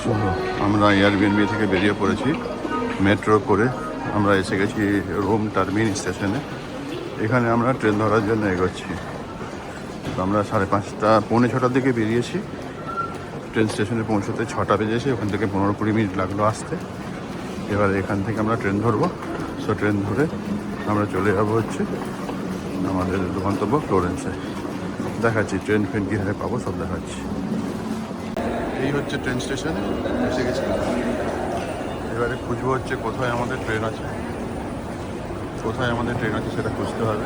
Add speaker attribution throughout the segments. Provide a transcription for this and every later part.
Speaker 1: So আমরা Airbnb থেকে বেরিয়ে পড়েছি মেট্রো করে। আমরা এসে গেছি রোম টার্মিনি স্টেশনে। এখানে আমরা ট্রেন ধরার জন্য এগোচ্ছি। তো আমরা 5:30 পৌনে 6টার দিকে বেরিয়েছি। ট্রেন স্টেশনে পৌঁছতে 6টা বেজেছে। ওখান থেকে 15-20 মিনিট লাগলো আসতে। এবার এখান থেকে আমরা ট্রেন ধরবো। সো ট্রেন ধরে আমরা চলে যাবো হচ্ছে আমাদের গন্তব্য ফ্লোরেন্সে। দেখাচ্ছি ট্রেন কীভাবে পাবো, সব দেখাচ্ছি। এই হচ্ছে ট্রেন স্টেশনে এসে গেছি। এবারে খুঁজবো হচ্ছে কোথায় আমাদের ট্রেন আছে, সেটা খুঁজতে হবে।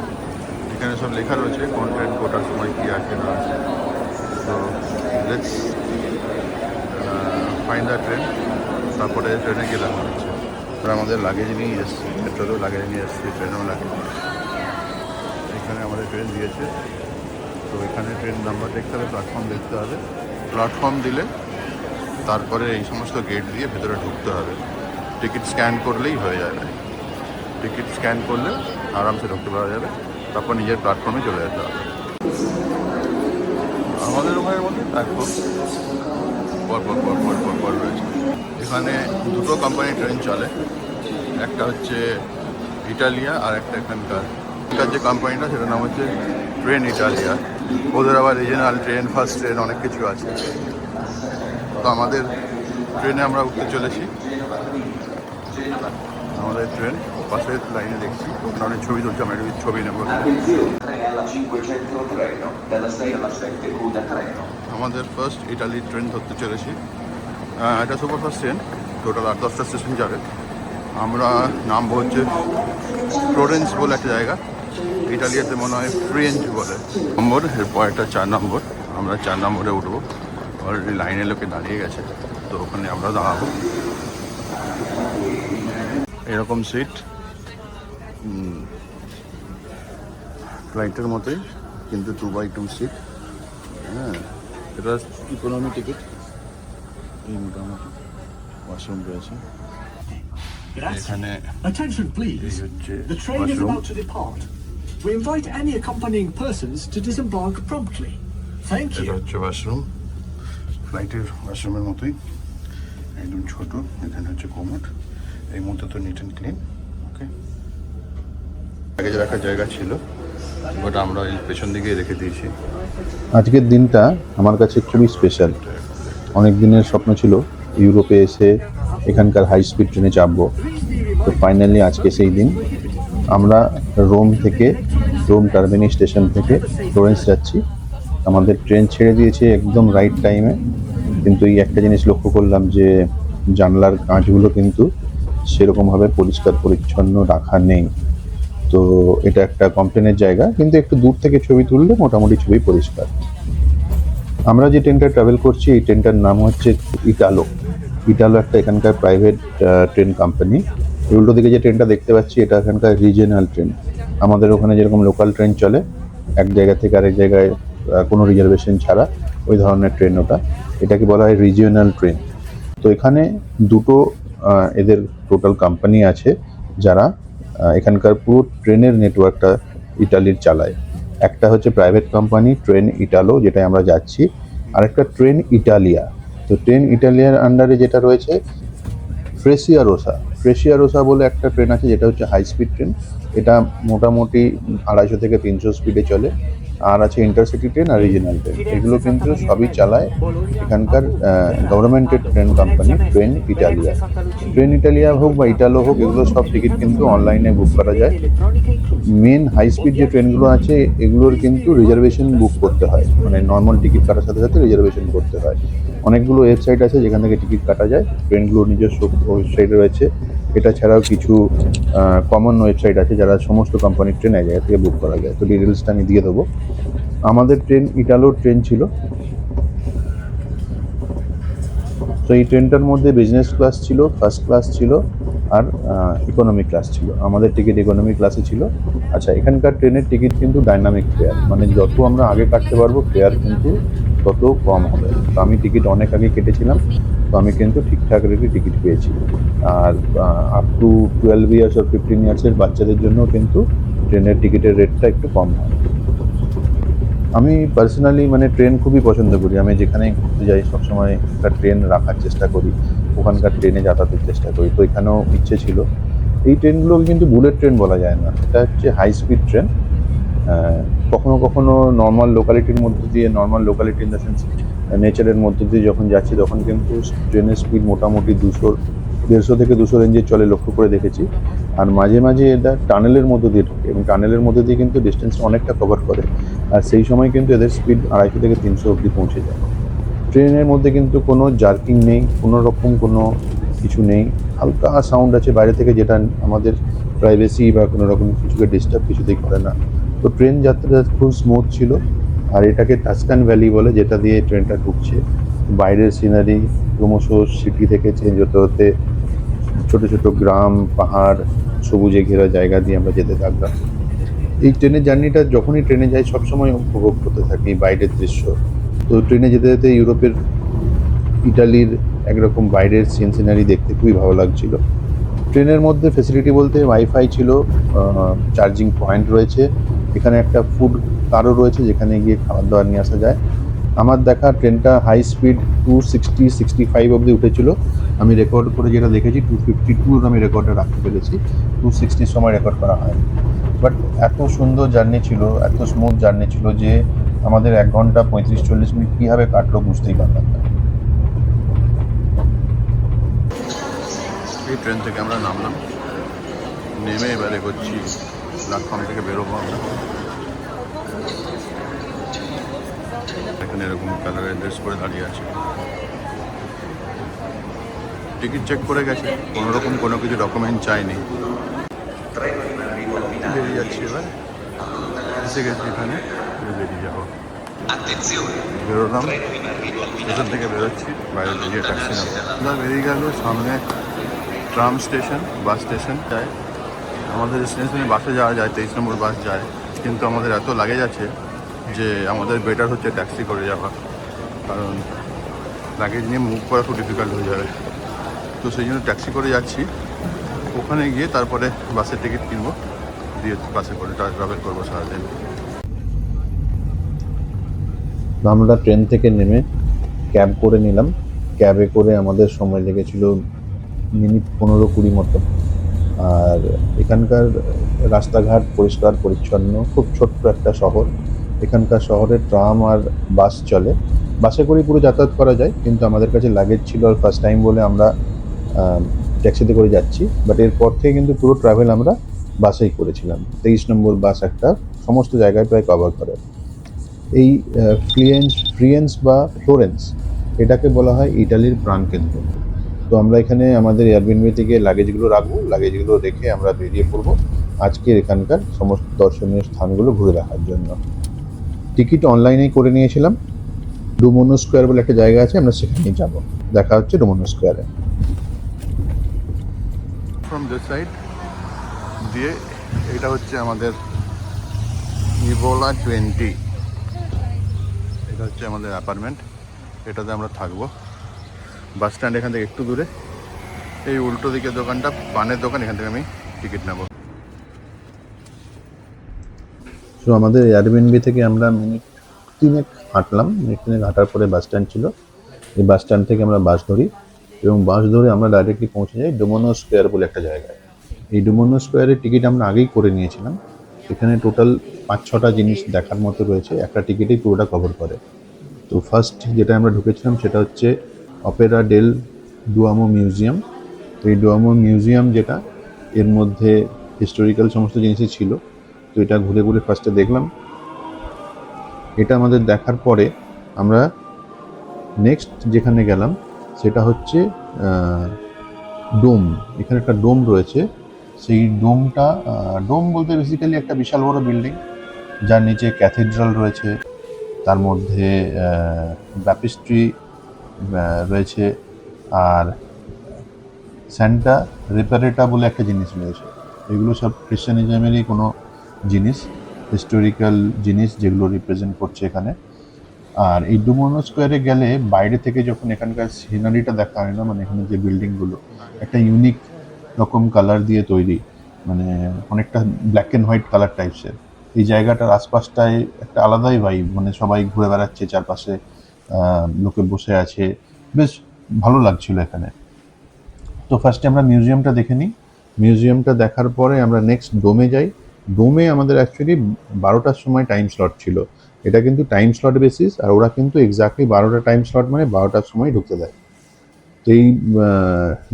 Speaker 1: এখানে সব লেখা রয়েছে কোন ট্রেন কোটার সময় কী আছে না আছে। তো লেটস ফাইন্ড দ্য ট্রেন, তারপরে ট্রেনে গিয়ে দেখা হচ্ছে। তারা আমাদের লাগেজ নিয়ে এসছি, মেট্রোতেও লাগেজ নিয়ে এসছি, ট্রেনেও লাগেজ। এখানে আমাদের ট্রেন দিয়েছে। তো এখানে ট্রেন নাম্বার দেখতে হবে, প্ল্যাটফর্ম দেখতে হবে। প্ল্যাটফর্ম দিলে তারপরে এই সমস্ত গেট দিয়ে ভেতরে ঢুকতে হবে। টিকিট স্ক্যান করলেই হয়ে যাবে। টিকিট স্ক্যান করলে আরামসে ঢুকতে পারা যাবে। তারপর নিজের প্ল্যাটফর্মে চলে যেতে হবে। আমাদের ওখানের মধ্যে একদম পর রয়েছে। এখানে দুটো কোম্পানির ট্রেন চলে, একটা হচ্ছে ইটালিয়া আর একটা এখানকার যে কোম্পানিটা সেটার নাম হচ্ছে ট্রেন ইটালিয়া। ওদের আবার রিজনাল ট্রেন, ফার্স্ট ট্রেন, অনেক কিছু আছে। তো আমাদের ট্রেনে আমরা উঠতে চলেছি। আমাদের ট্রেন পাশের লাইনে দেখছি, অনেক ছবি তুলছি, আমরা একটু ছবি নেব। আমাদের ফার্স্ট ইটালির ট্রেন ধরতে চলেছি। এটা সুপারফাস্ট ট্রেন, টোটাল 8-10টা স্টেশন যাবে। আমরা নামবো হচ্ছে ফ্লোরেন্স বলে একটা জায়গা, ইটালিয়াতে মনে হয় ফ্রেঞ্চ বলে নম্বর। এরপর একটা 4 নম্বর, আমরা 4 নম্বরে উঠবো। অলরেডি লাইনে লোকে দাঁড়িয়ে গেছে, তো ওখানে আমরা দাঁড়াবো। এরকম সিট ফ্লাইটের মতোই, কিন্তু 2x2 সিট। হ্যাঁ, এটা ইকোনমি টিকিট। এই মোটামুটি ওয়াশরুম রয়েছে এখানে।
Speaker 2: Attention please. The train is about to depart. We invite any accompanying persons to disembark promptly. Thank you.
Speaker 1: এটা হচ্ছে ওয়াশরুম, ফ্লাইটের ওয়াশরুমের মতোই, একদম ছোট। এখানে হচ্ছে কোমোড। এই মুহূর্তে তো নিট অ্যান্ড ক্লিন। ওকে, আগে যে রাখার জায়গা ছিল ওটা আমরা এই পেছন দিকে রেখে দিয়েছি।
Speaker 3: আজকের দিনটা আমার কাছে খুবই স্পেশাল। অনেক দিনের স্বপ্ন ছিল ইউরোপে এসে এখানকার হাই স্পিড ট্রেনে চাপবো। তো ফাইনালি আজকে সেই দিন। আমরা রোম টার্মিনি স্টেশন থেকে ফ্লোরেন্স যাচ্ছি। আমাদের ট্রেন ছেড়ে দিয়েছে একদম রাইট টাইমে, কিন্তু এই একটা জিনিস লক্ষ্য করলাম যে জানলার কাঁচগুলো কিন্তু সেরকমভাবে পরিষ্কার পরিচ্ছন্ন রাখা নেই। তো এটা একটা কমপ্লেনের জায়গা, কিন্তু একটু দূর থেকে ছবি তুললে মোটামুটি ছবি পরিষ্কার। আমরা যে ট্রেনটা ট্রাভেল করছি এই ট্রেনটার নাম হচ্ছে ইটালো একটা এখানকার প্রাইভেট ট্রেন কোম্পানি। উল্টো দিকে যে ট্রেনটা দেখতে পাচ্ছি এটা এখানকার রিজিয়নাল ট্রেন। আমাদের ওখানে যেরকম লোকাল ট্রেন চলে এক জায়গা থেকে আরেক জায়গায় কোনো রিজার্ভেশন ছাড়া, ওই ধরনের ট্রেন ওটা। এটাকে বলা হয় রিজিয়নাল ট্রেন। তো এখানে দুটো এদের টোটাল কোম্পানি আছে যারা এখানকার পুরো ট্রেনের নেটওয়ার্কটা ইটালির চালায়। একটা হচ্ছে প্রাইভেট কোম্পানি ট্রেন ইটালো, যেটায় আমরা যাচ্ছি, আর একটা ট্রেন ইটালিয়া। তো ট্রেন ইটালিয়ার আন্ডারে যেটা রয়েছে ফ্রেসিয়ারোসা বলে একটা ট্রেন আছে, যেটা হচ্ছে হাই স্পিড ট্রেন। এটা মোটামুটি 250 থেকে 300 স্পিডে চলে। আর আছে ইন্টারসিটি ট্রেন আর রিজিনাল ট্রেন। এগুলো কিন্তু সবই চালায় এখানকার গভর্নমেন্টের ট্রেন কোম্পানি ট্রেন ইটালিয়া হোক বা ইটালো হোক, এগুলো সব টিকিট কিন্তু অনলাইনে বুক করা যায়। মেন হাই স্পিড যে ট্রেনগুলো আছে এগুলোর কিন্তু রিজার্ভেশন বুক করতে হয়, মানে নর্মাল টিকিট কাটার সাথে সাথে রিজার্ভেশন করতে হয়। অনেকগুলো ওয়েবসাইট আছে যেখান থেকে টিকিট কাটা যায়। ট্রেনগুলোর নিজস্ব ওয়েবসাইট রয়েছে। এটা ছাড়াও কিছু কমন ওয়েবসাইট আছে যারা সমস্ত কোম্পানির ট্রেন এক জায়গা থেকে বুক করা যায়। তো ডিটেলসটা আমি দিয়ে দেবো। আমাদের ট্রেন ইটালোর ট্রেন ছিল। তো এই ট্রেনটার মধ্যে বিজনেস ক্লাস ছিল, ফার্স্ট ক্লাস ছিল, আর ইকোনমি ক্লাস ছিল। আমাদের টিকিট ইকোনমি ক্লাসে ছিল। আচ্ছা, এখানকার ট্রেনের টিকিট কিন্তু ডাইনামিক ফেয়ার, মানে যত আমরা আগে কাটতে পারবো ফেয়ার কিন্তু তত কম হবে। তো আমি টিকিট অনেক আগে কেটেছিলাম, তো আমি কিন্তু ঠিকঠাক রেটে টিকিট পেয়েছি। আর আপ টু 12 ইয়ার্স আর 15 ইয়ার্সের বাচ্চাদের জন্য কিন্তু ট্রেনের টিকিটের রেটটা একটু কম হয়। আমি পার্সোনালি মানে ট্রেন খুবই পছন্দ করি। আমি যেখানেই ঘুরতে যাই সবসময় একটা ট্রেন রাখার চেষ্টা করি, ওখানকার ট্রেনে যাতায়াতের চেষ্টা করি। তো এখানেও ইচ্ছে ছিল। এই ট্রেনগুলোকে কিন্তু বুলেট ট্রেন বলা যায় না, এটা হচ্ছে হাই স্পিড ট্রেন। কখনো কখনো নর্মাল লোকালিটির মধ্যে দিয়ে, normal locality in the sense নেচারের মধ্যে দিয়ে যখন যাচ্ছি তখন কিন্তু ট্রেনের স্পিড মোটামুটি 150 থেকে 200 রেঞ্জে চলে, লক্ষ্য করে দেখেছি। আর মাঝে মাঝে এটা টানেলের মধ্যে দিয়ে ঢোকে এবং টানেলের মধ্যে দিয়ে কিন্তু ডিস্টেন্স অনেকটা কভার করে। আর সেই সময় কিন্তু এদের স্পিড 250 থেকে 300 অবধি পৌঁছে যায়। ট্রেনের মধ্যে কিন্তু কোনো জার্কিং নেই, কোনো রকম কোনো কিছু নেই। হালকা সাউন্ড আছে বাইরে থেকে, যেটা আমাদের প্রাইভেসি বা কোনো রকম কিছুকে ডিস্টার্ব কিছুতেই করে না। তো ট্রেন যাত্রাটা খুব স্মুথ ছিল। আর এটাকে টাস্কান ভ্যালি বলে, যেটা দিয়ে ট্রেনটা ঢুকছে। বাইরের সিনারি ক্রমশ সিটি থেকে চেঞ্জ হতে হতে ছোট ছোট গ্রাম, পাহাড়, সবুজে ঘেরা জায়গা দিয়ে আমরা যেতে থাকলাম। এই ট্রেনের জার্নিটা যখনই ট্রেনে যাই সবসময় উপভোগ করতে থাকি বাইরের দৃশ্য। তো ট্রেনে যেতে যেতে ইউরোপের, ইটালির একরকম বাইরের সিনারি দেখতে খুবই ভালো লাগছিল। ট্রেনের মধ্যে ফেসিলিটি বলতে ওয়াইফাই ছিল, চার্জিং পয়েন্ট রয়েছে, এখানে একটা ফুড কারও রয়েছে যেখানে গিয়ে খাবার দাবার নিয়ে আসা যায়। আমার দেখা ট্রেনটা হাই স্পিড 260-65 অবধি উঠেছিল। আমি রেকর্ড করে যেটা দেখেছি 252 আমি রেকর্ডে রাখতে পেরেছি, 260 সময় রেকর্ড করা হয়। বাট এত সুন্দর জার্নি ছিল, এত স্মুথ জার্নি ছিল যে আমাদের 1 ঘন্টা 35-40 মিনিট কীভাবে কাটলো বুঝতেই পারলাম না।
Speaker 1: এই ট্রেন থেকে আমরা নামলাম, নেমে এবারে করছি প্ল্যাটফর্ম থেকে বেরোবো আমরা। এখানে এরকম কালারের ড্রেস পরে দাঁড়িয়ে আছে, টিকিট চেক করে গেছে, কোনো রকম কোনো কিছু ডকুমেন্ট চাইনি। বেরিয়ে যাচ্ছি এবার, এসে গেছি এখানে, বেরিয়ে যাবো। বেরোলাম, স্টেশন থেকে বেরোচ্ছি, বাইরে বেরিয়ে ট্যাক্সি নেবো। বেরিয়ে গেল সামনে ট্রাম স্টেশন, বাস স্টেশন যায়। আমাদের স্টেশনে বাসে যাওয়া যায়, 23 নম্বর বাস যায়, কিন্তু আমাদের এত লাগেজ আছে যে আমাদের বেটার হচ্ছে ট্যাক্সি করে যাওয়া, কারণ লাগেজ নিয়ে মুভ করা খুব ডিফিকাল্ট হয়ে যাবে। তো সেই জন্য ট্যাক্সি করে যাচ্ছি, ওখানে গিয়ে তারপরে বাসের টিকিট কিনবো, দিয়ে বাসে করে ট্রাভেল করবো সারাদিন।
Speaker 3: আমরা ট্রেন থেকে নেমে ক্যাব করে নিলাম। ক্যাবে করে আমাদের সময় লেগেছিল মিনিট 15-20 মতো। আর এখানকার রাস্তাঘাট পরিষ্কার পরিচ্ছন্ন, খুব ছোট্ট একটা শহর। এখানকার শহরে ট্রাম আর বাস চলে, বাসে করেই পুরো যাতায়াত করা যায়, কিন্তু আমাদের কাছে লাগেজ ছিল আর ফার্স্ট টাইম বলে আমরা ট্যাক্সিতে করে যাচ্ছি। বাট এরপর থেকে কিন্তু পুরো ট্রাভেল আমরা বাসেই করেছিলাম। 23 নম্বর বাস একটা সমস্ত জায়গায় প্রায় কভার করে। এই ফ্রিয়েন্স বা ফ্লোরেন্স, এটাকে বলা হয় ইটালির প্রাণকেন্দ্র। তো আমরা এখানে আমাদের এয়ারবিএনবি থেকে লাগেজগুলো রাখবো, লাগেজগুলো রেখে আমরা বেরিয়ে পড়বো আজকের এখানকার সমস্ত দর্শনীয় স্থানগুলো ঘুরে দেখার জন্য। টিকিট অনলাইনেই করে নিয়েছিলাম। ডুমোনো স্কোয়ার বলে একটা জায়গা আছে, আমরা সেখানেই যাব। দেখা হচ্ছে ডুমোনো স্কোয়ারে।
Speaker 1: ফ্রম দিস সাইড দিয়ে এটা হচ্ছে আমাদের নিভোলা 20, এটা হচ্ছে আমাদের অ্যাপার্টমেন্ট, এটাতে আমরা থাকবো। বাস স্ট্যান্ড এখান থেকে একটু দূরে, এই উল্টো দিকে দোকানটা পানের দোকান, এখান থেকে আমি টিকিট নেব।
Speaker 3: তো আমাদের এয়ারবিএনবি থেকে আমরা মিনিট 3 হাঁটলাম, মিনিট 3 হাঁটার পরে বাস স্ট্যান্ড ছিল। এই বাস স্ট্যান্ড থেকে আমরা বাস ধরি এবং বাস ধরে আমরা ডাইরেক্টলি পৌঁছে যাই ডুমোনো স্কোয়ার বলে একটা জায়গায়। এই ডুমোনো স্কোয়ারের টিকিট আমরা আগেই করে নিয়েছিলাম। এখানে টোটাল 5-6টা জিনিস দেখার মতো রয়েছে, একটা টিকিটেই পুরোটা কভার করে। তো ফার্স্ট যেটা আমরা ঢুকেছিলাম সেটা হচ্ছে অপেরা ডেল ডুয়ামো মিউজিয়াম। এই ডুয়ামো মিউজিয়াম যেটা, এর মধ্যে হিস্টোরিক্যাল সমস্ত জিনিসই ছিল। তো এটা ঘুরে ঘুরে ফার্স্টে দেখলাম। এটা আমাদের দেখার পরে আমরা নেক্সট যেখানে গেলাম সেটা হচ্ছে ডোম। এখানে একটা ডোম রয়েছে, সেই ডোমটা, ডোম বলতে বেসিক্যালি একটা বিশাল বড় বিল্ডিং, যার নিচে ক্যাথেড্রাল রয়েছে, তার মধ্যে ব্যাপিস্ট্রি রয়েছে, আর স্যান্টা রেপারেটা বলে একটা জিনিস রয়েছে। এগুলো সব খ্রিশ্চানিজমেরই কোনো জিনিস, হিস্টোরিক্যাল জিনিস যেগুলো রিপ্রেজেন্ট করছে এখানে। আর এই ডুমোনো স্কোয়ারে গেলে বাইরে থেকে যখন এখানকার সিনারিটা দেখা হয় না, মানে এখানে যে বিল্ডিংগুলো একটা ইউনিক রকম কালার দিয়ে তৈরি, মানে অনেকটা ব্ল্যাক অ্যান্ড হোয়াইট কালার টাইপসের। এই জায়গাটার আশপাশটায় একটা আলাদাই ভাইব, মানে সবাই ঘুরে বেড়াচ্ছে চারপাশে, লোকে বসে আছে, বেশ ভালো লাগছিল এখানে। তো ফার্স্টে আমরা মিউজিয়ামটা দেখে নিই। মিউজিয়ামটা দেখার পরে আমরা নেক্সট ডোমে যাই। ডোমে আমাদের অ্যাকচুয়ালি 12টার সময় টাইম স্লট ছিল। এটা কিন্তু টাইম স্লট বেসিস, আর ওরা কিন্তু এক্স্যাক্টলি 12টা টাইম স্লট মানে 12টার সময় ঢুকতে দেয়। তো এই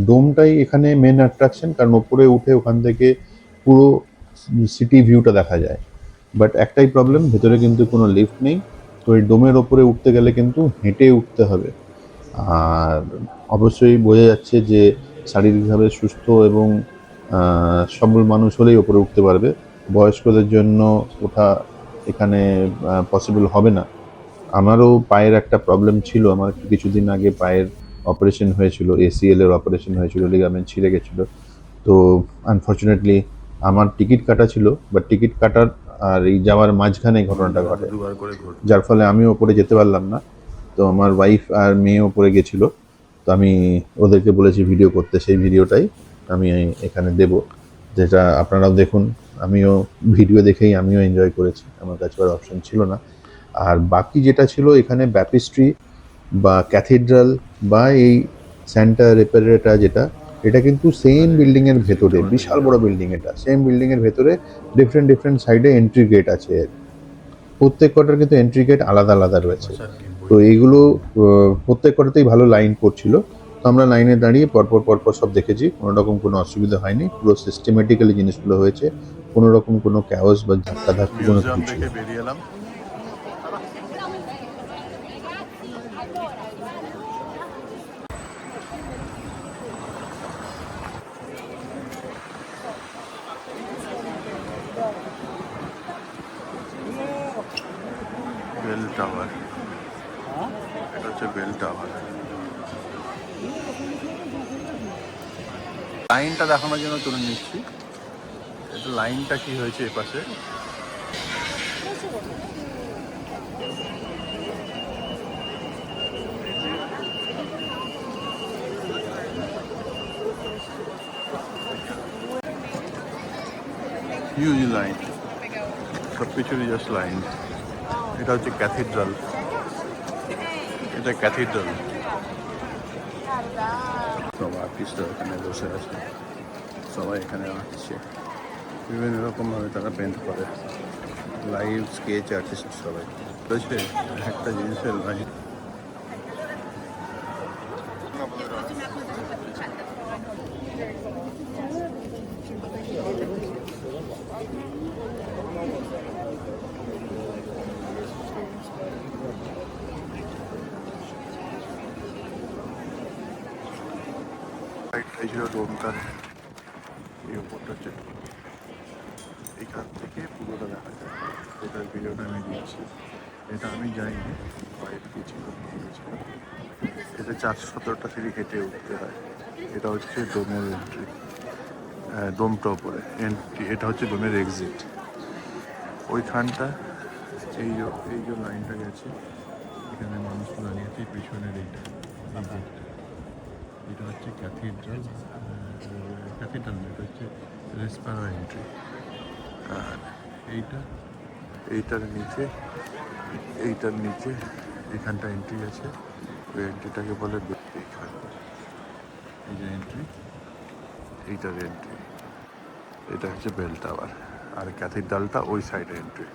Speaker 3: ডোমটাই এখানে মেন অ্যাট্রাকশন, কারণ ওপরে উঠে ওখান থেকে পুরো সিটি ভিউটা দেখা যায়। বাট একটাই প্রবলেম, ভেতরে কিন্তু কোনো লিফট নেই। তো এই ডোমের ওপরে উঠতে গেলে কিন্তু হেঁটে উঠতে হবে। আর অবশ্যই বোঝা যাচ্ছে যে শারীরিকভাবে সুস্থ এবং সবল মানুষ হলেই ওপরে উঠতে পারবে। বয়স্কদের জন্য ওঠা এখানে পসিবল হবে না। আমারও পায়ের একটা প্রবলেম ছিল, আমার কিছুদিন আগে পায়ের অপারেশন হয়েছিল, ACL এর অপারেশন হয়েছিল, লিগামেন্ট ছিঁড়ে গেছিলো। তো আনফর্চুনেটলি আমার টিকিট কাটা ছিল, বাট টিকিট কাটার আর এই যাওয়ার মাঝখানে ঘটনাটা ঘটে, যার ফলে আমিও ওপরে যেতে পারলাম না। তো আমার ওয়াইফ আর মেয়ে ওপরে গেছিলো, তো আমি ওদেরকে বলেছি ভিডিও করতে, সেই ভিডিওটাই আমি এখানে দেব, যেটা আপনারাও দেখুন। আমিও ভিডিও দেখেই আমিও এনজয় করেছি, আমার কাছে আর অপশন ছিল না। আর বাকি যেটা ছিল এখানে ব্যাপিস্ট্রি বা ক্যাথিড্রাল বা এই স্যান্টা রেপারেটা, এটা কিন্তু সেম বিল্ডিংয়ের ভেতরে, বিশাল বড় বিল্ডিং, এটা সেম বিল্ডিংয়ের ভেতরে ডিফারেন্ট সাইডে এন্ট্রি গেট আছে। প্রত্যেক কটার কিন্তু এন্ট্রি গেট আলাদা আলাদা রয়েছে। তো এইগুলো প্রত্যেক কটাতেই ভালো লাইন পড়ছিল। তো আমরা লাইনে দাঁড়িয়ে পরপর সব দেখেছি, কোনো রকম কোনো অসুবিধা হয়নি, পুরো সিস্টেমেটিক্যালি জিনিসগুলো হয়েছে, কোনো রকম কোনো ক্যাওস বা ধাক্কাধাক্কি কোনো কিছু নেই।
Speaker 1: বেরিয়ে এলাম। বেল টাওয়ার, এটা হচ্ছে বেল টাওয়ার। লাইনটা দেখানোর জন্য তুলে নিচ্ছি, এটা লাইনটা কি হয়েছে এপাশে। হিউজ লাইন, সব কিছুরই জাস্ট লাইন। এটা হচ্ছে ক্যাথিড্রাল, এটা ক্যাথিড্রাল। সব আর্টিস্টরা এখানে বসে আছে, সবাই এখানে আঁকছে, বিভিন্ন রকমভাবে তারা পেন্ট করে, লাইভ স্কেচ আর্টিস্ট সবাই রয়েছে। একটা জিনিসের লাইন, এই ছিল ডোমটার এই উপরটা হচ্ছে, এখান থেকে পুরোটা দেখা যায়। এটার ভিডিওটা আমি দিয়েছি, এটা আমি যাইনি, বাইরে গিয়েছিল। এটা 417টা সিঁড়ি হেঁটে উঠতে হয়। এটা হচ্ছে ডোমের এন্ট্রি, ডোমটা উপরে এন্ট্রি, এটা হচ্ছে ডোমের এক্সিট। ওইখানটা এই যে লাইনটা গেছে, এখানে মানুষ দাঁড়িয়েছে, পিছনের এইটা, এই গেটটা, এটা হচ্ছে ক্যাথিড্রাল। ক্যাথিড্রাল না, এটা হচ্ছে রেসপারা এন্ট্রি। আর এইটার নিচে এখানটা এন্ট্রি আছে, ওই এন্ট্রিটাকে বলে এইখানে, এই যে এন্ট্রি, এইটার এন্ট্রি। এটা হচ্ছে বেল টাওয়ার, আর ক্যাথিড্রালটা ওই সাইডে এন্ট্রি।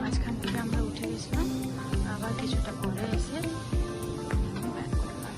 Speaker 4: মাঝখান থেকে আমরা উঠে গেছিলাম, আবার কিছুটা পরে এসে ব্যাক করলাম।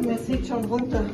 Speaker 5: Der zieht schon runter.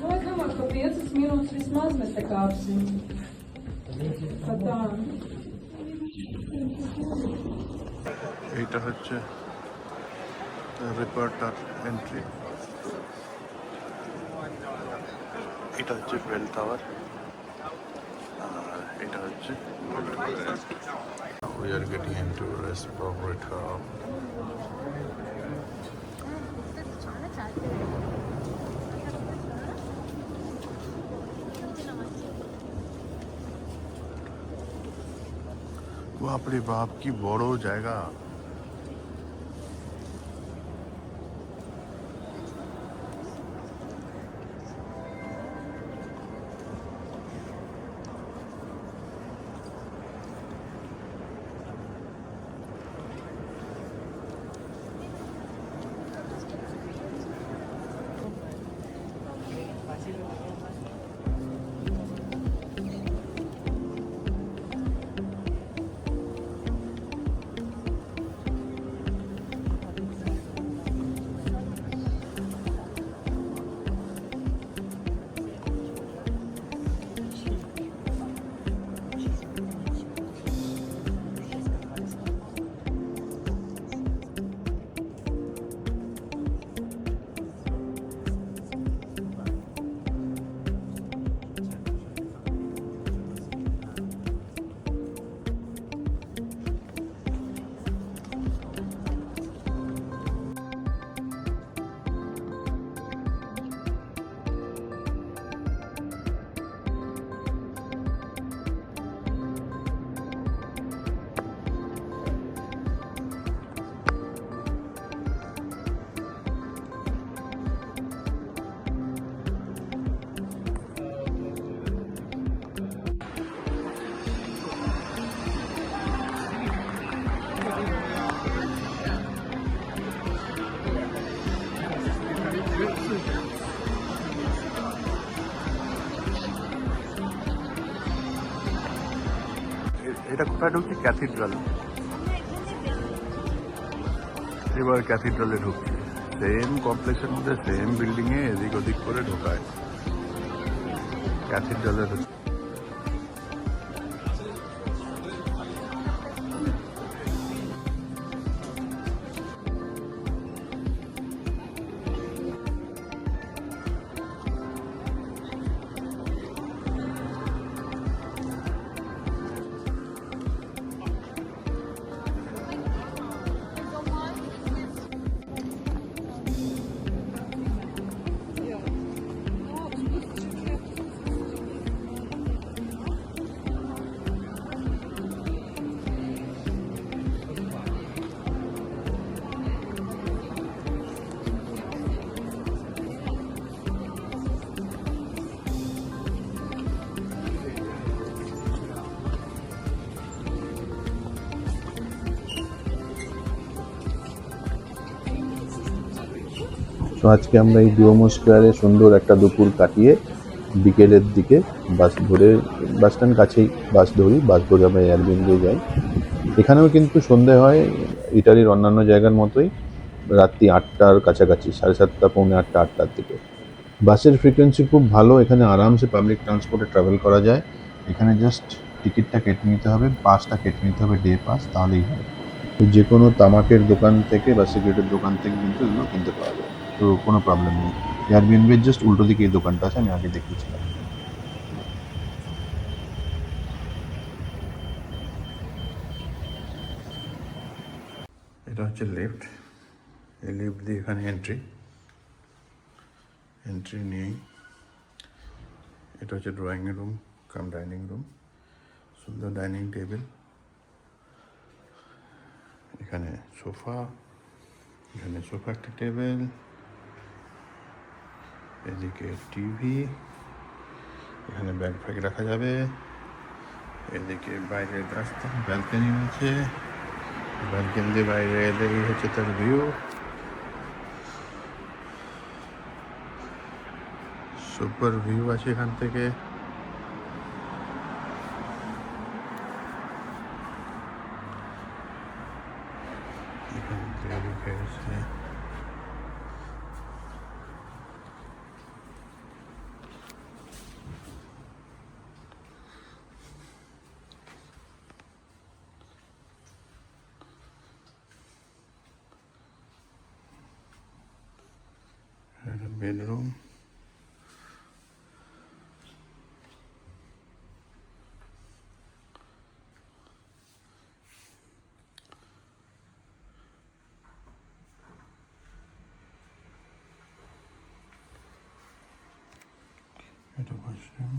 Speaker 6: Laikam, ka 5 minūtes vismaz mēs te kāpsim. Pa tā.
Speaker 1: এইটা হচ্ছে রিপোর্টার এন্ট্রি, এটা হচ্ছে বেল টাওয়ার, আর এটা হচ্ছে we are getting into Respirator. বাপরে বাপ, কি বড় জায়গা! এটা কোথায় ঢুকছি? ক্যাথিড্রাল। এবার ক্যাথিড্রালে ঢুকছি। সেম কমপ্লেক্সের মধ্যে সেম বিল্ডিংয়ে এদিক ওদিক করে ঢোকায়। ক্যাথিড্রালে ঢুকছি।
Speaker 3: তো আজকে আমরা এই ডিওমো স্কোয়ারে সুন্দর একটা দুপুর কাটিয়ে বিকেলের দিকে বাস স্ট্যান্ড কাছেই বাস ধরে আমরা এয়ারবিএনবি যাই। এখানেও কিন্তু সন্ধে হয় ইটালির অন্যান্য জায়গার মতোই, রাত্রি 8টার কাছাকাছি, 7:30, পৌনে 8টা, 8টার দিকে। বাসের ফ্রিকোয়েন্সি খুব ভালো, এখানে আরামসে পাবলিক ট্রান্সপোর্টে ট্রাভেল করা যায়। এখানে জাস্ট টিকিটটা কেটে নিতে হবে, পাসটা কেটে নিতে হবে, ডে পাস, তাহলেই হয়। তো যে কোনো তামাকের দোকান থেকে বা সিগারেটের দোকান থেকে কিন্তু এগুলো কিনতে পাওয়া যায়, তো কোনো প্রবলেম নেই। এয়ারবিএনবির জাস্ট উল্টো দিকে এই দোকানটা আছে, আমি আগে দেখিয়েছিলাম।
Speaker 1: এটা হচ্ছে লিফট। এই লিফট দিয়ে এখানে এন্ট্রি নিয়েই এটা হচ্ছে drawing room cum dining room. সুন্দর ডাইনিং টেবিল, এখানে সোফা, একটা টেবিল, এদিকে টিভি, এখানে ব্যাগ ফ্যাগ রাখা যাবে। এদিকে বাইরের রাস্তা, ব্যালকনি আছে, ব্যালকনি দিয়ে বাইরে এলেই হচ্ছে তার ভিউ। সুপার ভিউ আছে এখান থেকে। এখান থেকে দেখে গেছে বেডরুম। এটা ওয়াশরুম।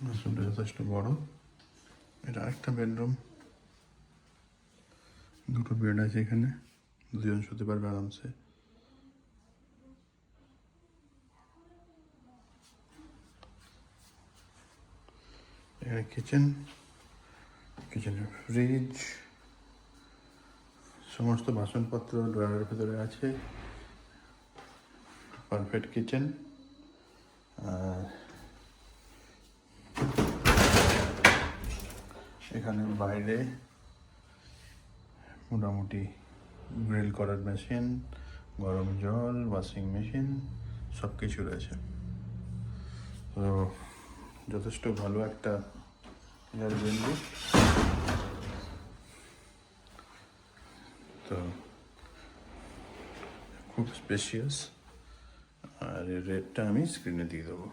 Speaker 1: বাথরুমটা যথেষ্ট বড়। এটা আরেকটা বেডরুম, দুটো বেড আছে এখানে, দুজন শুতে পারবে আরামসে। এখানে কিচেনের ফ্রিজ, সমস্ত বাসনপত্র ড্রয়ারের ভেতরে আছে। Perfect kitchen. আর এখানে বাইরে মোটামুটি গ্রিল করার মেশিন, গরম জল, ওয়াশিং মেশিন সব কিছু রয়েছে। তো যথেষ্ট ভালো একটা এয়ারবিএনবি। তো খুব স্পেশিয়াস। আর এর রেটটা আমি স্ক্রিনে দিয়ে দেবো।